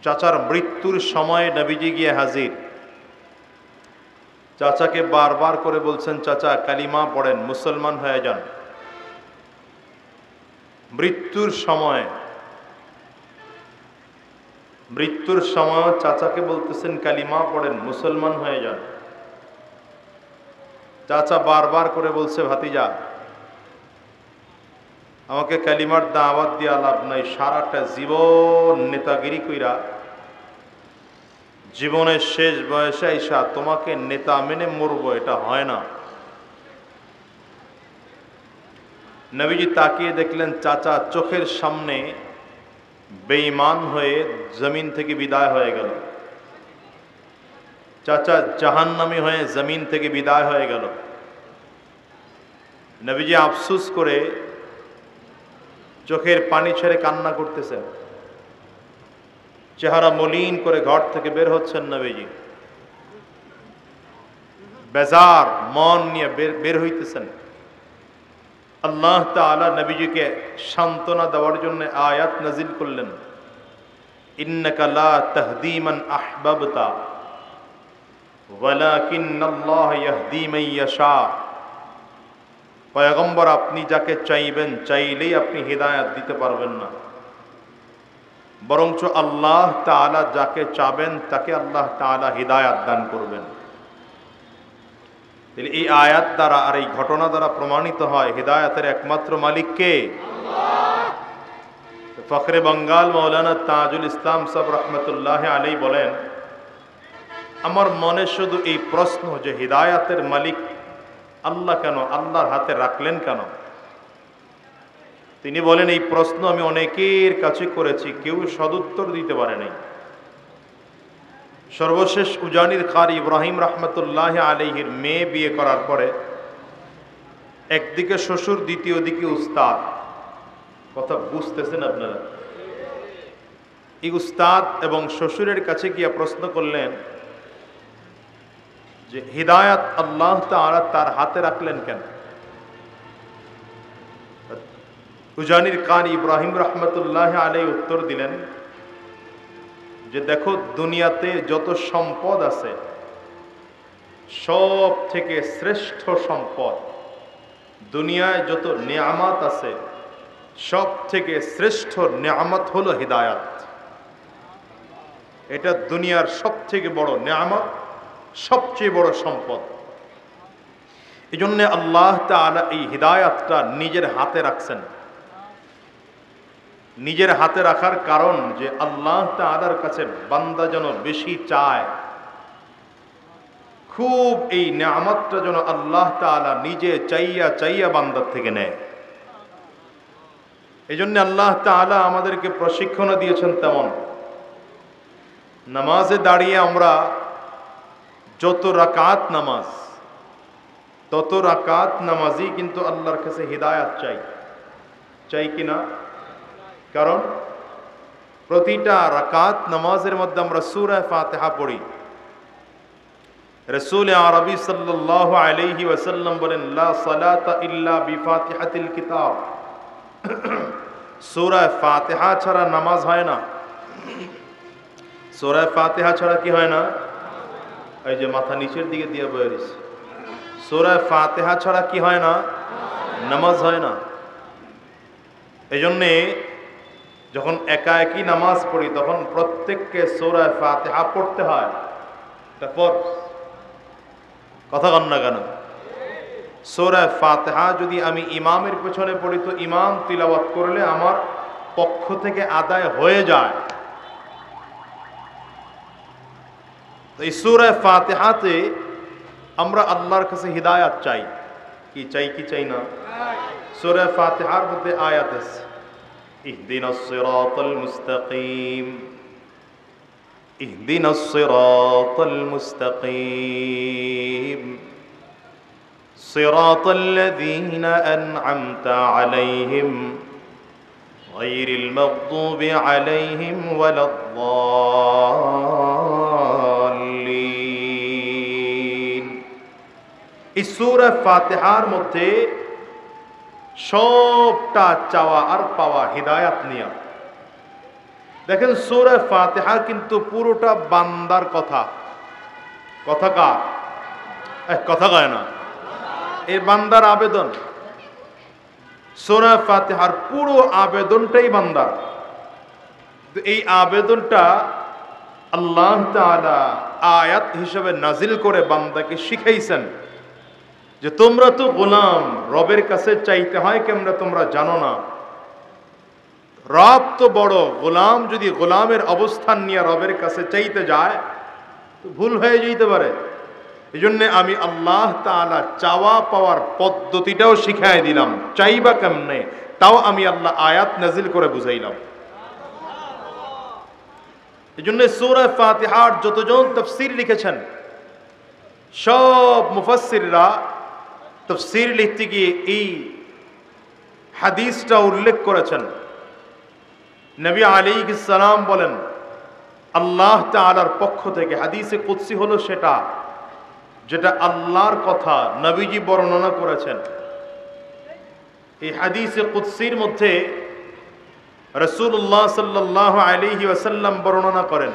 চাচার মৃত্যুর সময় নবীজি গিয়ে হাজির। চাচাকে বারবার করে বলছেন, চাচা কালিমা পড়েন, মুসলমান হয়ে যান। মৃত্যুর সময় চাচাকে বলতেছেন কালিমা পড়েন, মুসলমান হয়ে যান। চাচা বারবার করে বলছে, ভাতিজা আমাকে কালিমার দাওয়াত দিয়া লাভ নাই, সারাটা জীবন নেতাগিরি কইরা জীবনের শেষ বয়সে আইসা তোমাকে নেতা মেনে মরবো, এটা হয় না। নবীজি তাকিয়ে দেখলেন চাচা চোখের সামনে বেঈমান হয়ে জমিন থেকে বিদায় হয়ে গেল। চাচা জাহান্নামী হয়ে জমিন থেকে বিদায় হয়ে গেল। নবীজি আফসোস করে চোখের পানি ছেড়ে কান্না করতেছেন। চেহারা মলিন করে ঘর থেকে বের হচ্ছেন নবীজি, বেজার মন নিয়ে বের হইতেছেন। আল্লাহ তাআলা নবীজিকে সান্ত্বনা দেওয়ার জন্য আয়াত নাজিল করলেন, ইন্নাকা লা তাহদি মান আহবাবতা ওয়ালাকিন্নাল্লাহ ইয়াহদি মান ইয়াশা। পয়গম্বর, আপনি যাকে চাইবেন চাইলেই আপনি হিদায়াত দিতে পারবেন না, বরঞ্চ আল্লাহ তাআলা যাকে চাবেন তাকে আল্লাহ তাআলা হিদায়াত দান করবেন। এই আয়াত দ্বারা আর এই ঘটনা দ্বারা প্রমাণিত হয় হিদায়াতের একমাত্র মালিক কে? ফখরে বাঙ্গাল মৌলানা তাজুল ইসলাম সাহেব রহমতুল্লাহ আলাইহি বলেন, আমার মনে শুধু এই প্রশ্ন যে হিদায়াতের মালিক আল্লাহ কেন আল্লাহর হাতে রাখলেন কেন? তিনি বলেন, এই প্রশ্ন আমি অনেকের কাছে করেছি, কেউ সদুত্তর দিতে পারে নাই। সর্বশেষ উজানির কারি ইব্রাহিম রহমতুল্লাহ আলাইহির মেয়ে বিয়ে করার পরে একদিকে শ্বশুর, দ্বিতীয় দিকে উস্তাদ। কথা বুঝতেছেন আপনারা? এই উস্তাদ এবং শ্বশুরের কাছে গিয়ে প্রশ্ন করলেন যে হিদায়াত আল্লাহ তাআলা তার হাতে রাখলেন কেন? উজানির কারি ইব্রাহিম রহমতুল্লাহ আলাইহি উত্তর দিলেন যে দেখো, দুনিয়াতে যত সম্পদ আছে সব থেকে শ্রেষ্ঠ সম্পদ, দুনিয়ায় যত নিয়ামত আছে সব থেকে শ্রেষ্ঠ নিয়ামত হলো হিদায়াত। এটা দুনিয়ার সব থেকে বড় নিয়ামত, সবচেয়ে বড় সম্পদ। এই জন্য আল্লাহ তাআলা এই হিদায়াতটা নিজের হাতে রাখছেন। নিজের হাতে রাখার কারণ যে আল্লাহ তাআলার কাছে বান্দা যেন বেশি চায়, খুব এই নিয়ামতটা যেন আল্লাহ তাআলা নিজে চাইয়া চাইয়া বান্দার থেকে নেয়। এই জন্য আল্লাহ তাআলা আমাদেরকে প্রশিক্ষণ দিয়েছেন তেমন। নামাজে দাঁড়িয়ে আমরা যত রাকাত নামাজ, তত রাকাত নামাজই কিন্তু আল্লাহর কাছে হিদায়াত চাই, চাই কিনা? কারণ প্রতিটা রাকাত নামাজের মধ্যে আমরা সূরা ফাতিহা পড়ি। রাসূল আরবি সাল্লাল্লাহু আলাইহি ওয়াসাল্লাম বলেন, লা সালাতা ইল্লা বিফাতিহাতিল কিতাব। সূরা ফাতিহা ছাড়া নামাজ হয় না। সূরা ফাতিহা ছাড়া কি হয় না? এই যে মাথা নিচের দিকে দিয়ে বয়ে রয়েছে, সূরা ফাতিহা ছাড়া কি হয় না? নামাজ হয় না। এই জন্যে যখন একা একই নামাজ পড়ি তখন প্রত্যেককে সূরা ফাতিহা পড়তে হয়। তারপর কথা কন না কেন? সূরা ফাতিহা যদি আমি ইমামের পেছনে পড়ি তো ইমাম তিলাওয়াত করলে আমার পক্ষ থেকে আদায় হয়ে যায়। তো এই সূরা ফাতিহাতে আমরা আল্লাহর কাছে হিদায়াত চাই। কি চাই কি চাই না? সূরা ফাতিহার মধ্যে আয়াত আছে, ইহদিনাস সিরাতাল মুস্তাকিম, ইহদিনাস সিরাতাল মুস্তাকিম, সিরাতাল লাযীনা আন'আমতা আলাইহিম গায়রিল মাগদুবি আলাইহিম ওয়ালাদ-দাল্লিন। এই সূরা ফাতিহার মধ্যে সবটা চাওয়া আর পাওয়া হিদায়াত নিয়া। দেখেন সূরা ফাতিহা কিন্তু পুরোটা বান্দার কথা। কথা কার? কথা কয় না, এই বান্দার আবেদন। সূরা ফাতিহার পুরো আবেদনটাই বান্দার। এই আবেদনটা আল্লাহ তাআলা আয়াত হিসেবে নাজিল করে বান্দাকে শিখাইছেন যে তোমরা তো গোলাম, রবের কাছে চাইতে হয় কেমনে তোমরা জানো না। রব তো বড়, গোলাম যদি গোলামের অবস্থান নিয়ে রবের কাছে চাইতে যায় তো ভুল হয়ে যেতে পারে। এই জন্য আমি আল্লাহ তাআলা চাওয়া পাওয়ার পদ্ধতিটাও শিখাই দিলাম, চাইবা কেমনে তাও আমি আল্লাহ আয়াত নাজিল করে বুঝাইলাম। এই জন্য সূরা ফাতিহার যতজন তাফসীর লিখেছেন সব মুফাসসিররা তাফসীর লিখতে গিয়ে এই হাদিসটা উল্লেখ করেছেন। নবী আলাইহিস সালাম বলেন আল্লাহ তাআলার পক্ষ থেকে, হাদিসে কুদসি হলো সেটা যেটা আল্লাহর কথা নবীজি বর্ণনা করেছেন। এই হাদিসে কুদসির মধ্যে রাসূলুল্লাহ সাল্লাল্লাহু আলাইহি ওয়াসাল্লাম বর্ণনা করেন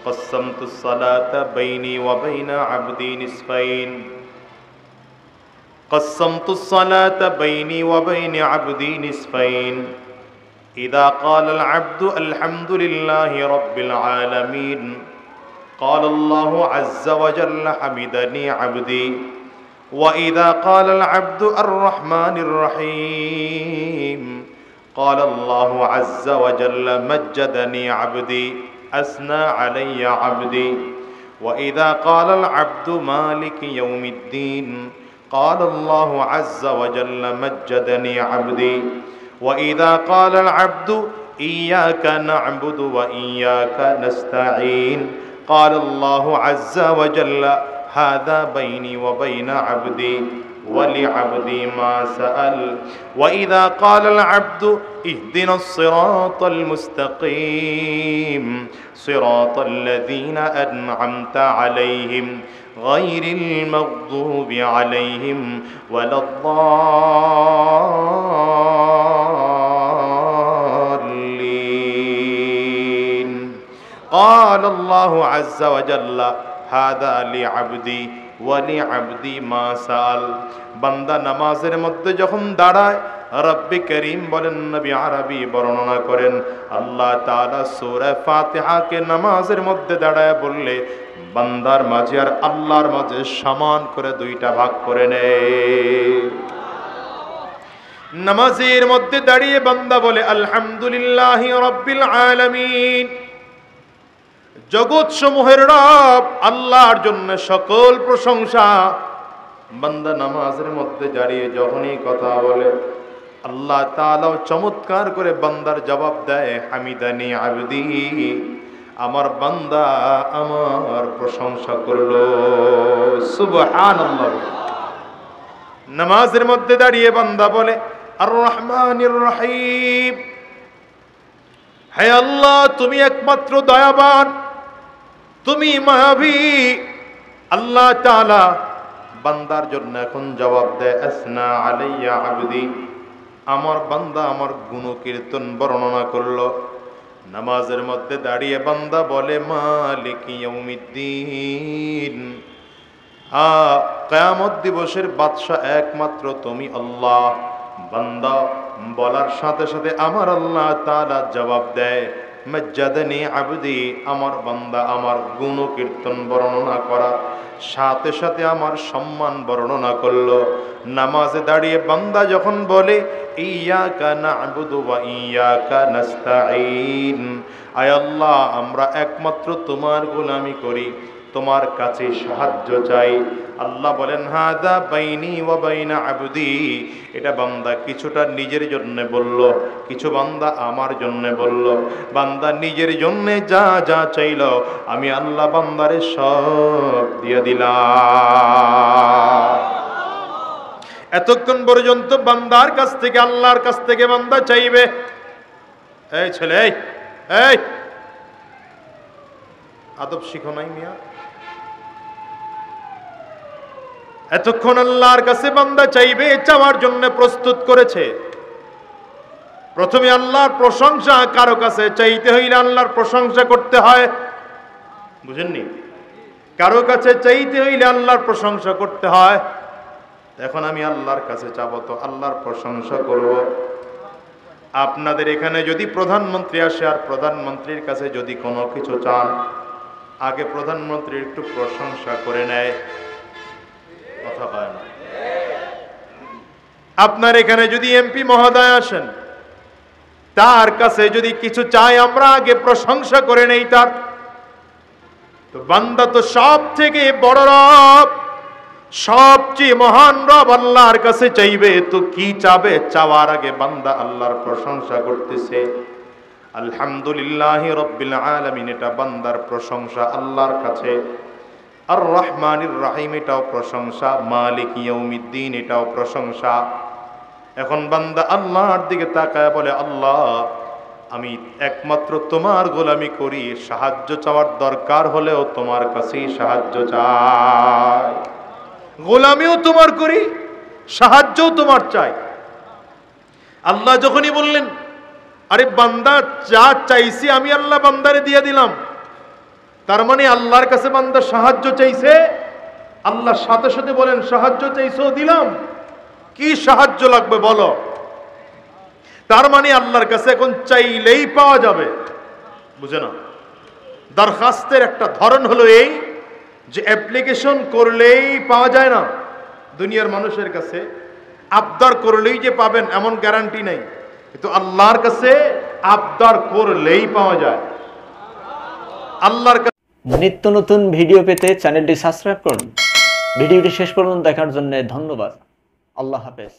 কসসামতুস সালাতা বাইনি ওয়া বাইনা আবদি নিসফাইন, কসসামতুস সালাতা বাইনি ওয়া বাইনা আবদি নিসফাইন, ইযা ক্বালাল আবদু আলহামদুলিল্লাহি রাব্বিল আলামিন قال الله عز وجل حمدني عبدي وإذا قال العبد الرحمن الرحيم قال الله عز وجل مجدني عبدي أثنى علي عبدي وإذا قال العبد مالك يوم الدين قال الله عز وجل مجدني عبدي وإذا قال العبد إياك نعبد وإياك نستعين قال الله عز وجل هذا بيني وبين عبدي ولعبدي ما سأل وإذا قال العبد اهدنا الصراط المستقيم صراط الذين أنعمت عليهم غير المغضوب عليهم ولا الضالين قال الله عز وجل هذا لعبدي ওয়ালিআবদি মা সাল। বান্দা নামাজের মধ্যে যখন দাঁড়ায় রব্বে করিম বলেন, নবী আরবি বর্ণনা করেন আল্লাহ তাআলা সূরা ফাতিহাকে নামাজের মধ্যে দাঁড়ায় বললে বান্দার মাঝে আর আল্লাহর মাঝে সমান করে দুইটা ভাগ করে নেয়। নামাজের মধ্যে দাঁড়িয়ে বান্দা বলে আলহামদুলিল্লাহি রাব্বিল আলামিন, জগৎ সমূহের রব আল্লাহর জন্য সকল প্রশংসা। বান্দা নামাজের মধ্যে দাঁড়িয়ে যখনই কথা বলে আল্লাহ তাআলা চমৎকার করে বান্দার জবাব দেয় হামিদানি আবদি, আমার বান্দা আমার প্রশংসা করলো। সুবহানাল্লাহ। নামাজের মধ্যে দাঁড়িয়ে বান্দা বলে আর রহমানির রহিম, হে আল্লাহ তুমি একমাত্র দয়াবান, তুমি মায়াবী। আল্লাহ তাআলা বান্দার জন্য এখন জবাব দেয় আসনা আলাইয়া আবদি, আমার বান্দা আমার গুণকীর্তন বর্ণনা করলো। নামাজের মধ্যে দাঁড়িয়ে বান্দা বলে মালিক ইয়াউমিদ্দিন, কিয়ামত দিবসের বাদশা একমাত্র তুমি আল্লাহ। বান্দা বলার সাথে সাথে আমার আল্লাহ তাআলা জবাব দেয় মজ্জাদানি আবদি, আমার বান্দা আমার গুণ কীর্তন বর্ণনা করা সাথে সাথে আমার সম্মান বর্ণনা করলো। নামাজে দাঁড়িয়ে বান্দা যখন বলে ইয়াকা না'বুদু ওয়া ইয়াকা নাস্তাঈন, আয় আল্লাহ আমরা একমাত্র তোমার গোলামি করি, তোমার কাছে সাহায্য চাই। আল্লাহ বলেন হাদা বাইনি ওয়া বাইনা আবদি, এটা বান্দা কিছুটা নিজের জন্য বলল, কিছু বান্দা আমার জন্য বলল। বান্দা নিজের জন্য যা যা চাইল আমি আল্লাহ বান্দারে সব দিয়ে দিলাম। এতক্ষণ পর্যন্ত বান্দার কাছ থেকে আল্লাহর কাছ থেকে বান্দা চাইবে, এই ছেলে এই আদব শিখো নাই মিয়া। এতক্ষণ আল্লাহর কাছে বান্দা চাইবে, চাওয়ার জন্য প্রস্তুত করেছে। প্রথমে আল্লাহর প্রশংসা কারো কাছে চাইতে হইলে আল্লাহর প্রশংসা করতে হয়, বুঝেননি? কারো কাছে চাইতে হইলে আল্লাহর প্রশংসা করতে হয়। এখন আমি আল্লাহর কাছে চাবো তো আল্লাহর প্রশংসা করব। আপনাদের এখানে যদি প্রধানমন্ত্রী আসে আর প্রধানমন্ত্রীর কাছে যদি কোনো কিছু চান, আগে প্রধানমন্ত্রীর একটু প্রশংসা করে নেয়, কথা হয় না? আপনার এখানে যদি এমপি মহোদয় আসেন, তার কাছে যদি কিছু চাই আমরা আগে প্রশংসা করে নেই তার। তো বান্দা তো সব থেকে বড় রব, সবচেয়ে মহান রব আল্লাহর কাছে চাইবে, তো কি চাবে? চাওয়ার আগে বান্দা আল্লাহর প্রশংসা করতেছে। আলহামদুলিল্লাহি রাব্বিল আলামিন, এটা বান্দার প্রশংসা আল্লাহর কাছে। আর রহমানির রহিম, এটাও প্রশংসা। মালিক ইয়াউমিদ্দিন, এটাও প্রশংসা। এখন বান্দা আল্লাহর দিকে তাকায় বলে, আল্লাহ আমি একমাত্র তোমার গোলামি করি, সাহায্য চাওয়ার দরকার হলেও তোমার কাছেই সাহায্য চাই। গোলামিও তোমার করি, সাহায্যও তোমার চাই। আল্লাহ যখনই বললেন, আরে বান্দা যা চাইছি আমি আল্লাহ বান্দারে দিয়ে দিলাম, তার মানে আল্লাহর কাছে বান্দা সাহায্য চাইছে। আল্লাহ সাথে সাথে বলেন, সাহায্য চাইছো দিলাম, কি সাহায্য লাগবে বলো। তার মানে আল্লাহর কাছে এখন চাইলেই পাওয়া যাবে, বুঝে না? দরখাস্তের একটা ধরন হলো এই যে অ্যাপ্লিকেশন করলেই পাওয়া যায় না। দুনিয়ার মানুষের কাছে আবদার করলেই যে পাবেন এমন গ্যারান্টি নাই, কিন্তু আল্লাহর কাছে আবদার করলেই পাওয়া যায়। আল্লাহর কাছে নিত্য নতুন ভিডিও পেতে চ্যানেলটি সাবস্ক্রাইব করুন। ভিডিওটি শেষ পর্যন্ত দেখার জন্য ধন্যবাদ। আল্লাহ হাফেজ।